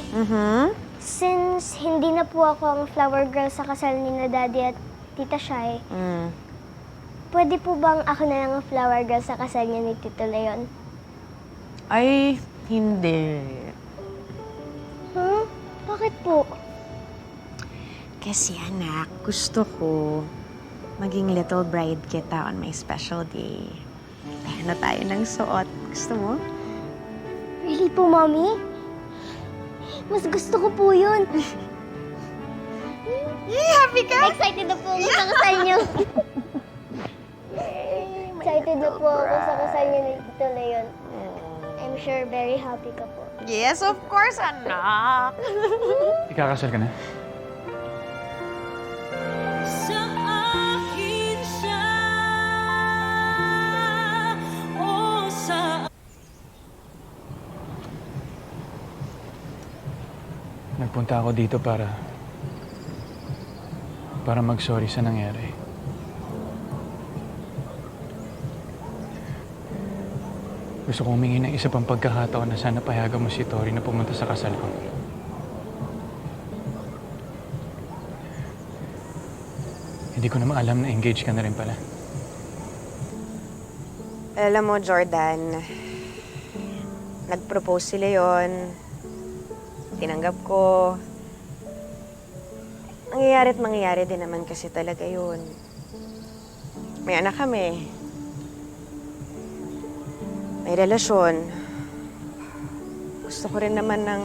Mhm. Since hindi na po ako ang flower girl sa kasal ni na Daddy at Tita Shai, pwede po bang ako na lang ang flower girl sa kasal niya ni Tito Leon? Ay, hindi. Huh? Bakit po? Kasi anak, gusto ko maging little bride kita on my special day. Tayo na tayo ng suot. Gusto mo? Really po, Mommy? Mas gusto ko po yun. Happy ka? Excited na po ako sa kasal niyo. Excited na po ako sa kasal niyo ni Tito Leon. I'm sure very happy ka po. Yes, of course, anak. Ikakasal ka na? Sa akin siya, o sa Nagpunta ako dito para mag-sorry sa nangyari. Gusto kong humingi ng isa pang pagkakataon na sana payagan mo si Tori na pumunta sa kasal ko. Hindi ko naman alam na engaged ka na rin pala. Alam mo, Jordan, nag-propose si Leon. Tinanggap ko. Mangyayari din naman kasi talaga yun. May anak kami. May relasyon. Gusto ko rin naman ng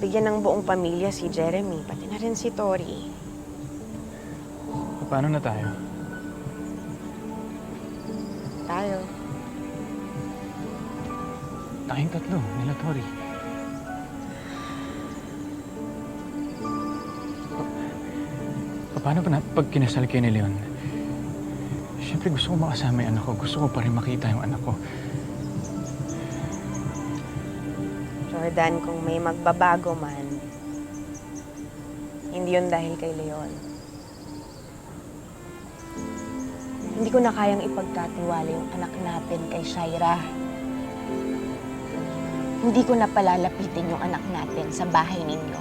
bigyan ng buong pamilya si Jeremy, pati na rin si Tori. Paano na tayo? Tayo. Tayong tatlo, nila Tori. Paano ba pag kinasal kayo ni Leon? Siyempre gusto ko makasama yung anak ko. Gusto ko pa rin makita yung anak ko. Jordan, kung may magbabago man, hindi yun dahil kay Leon. Hindi ko na kayang ipagkatiwala yung anak natin kay Shaira. Hindi ko na palalapitin yung anak natin sa bahay ninyo.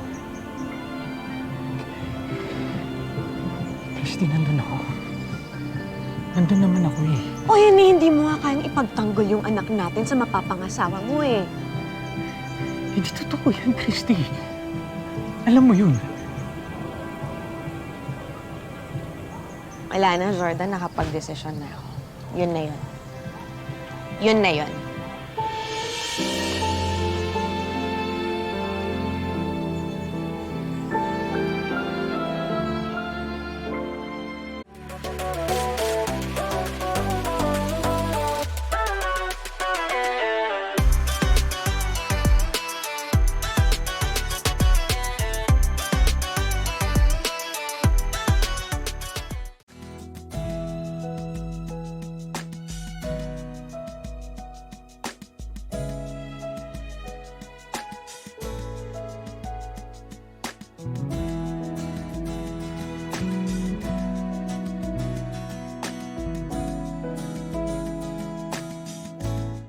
Christy, nandun ako. Nandun naman ako eh. O hindi mo nga kayang ipagtanggol yung anak natin sa mapapangasawa mo eh. Hindi totoo yan, Christy. Alam mo yun. Wala na, Jordan. Nakapag-desisyon na ako. Yun na yun. Yun na yun.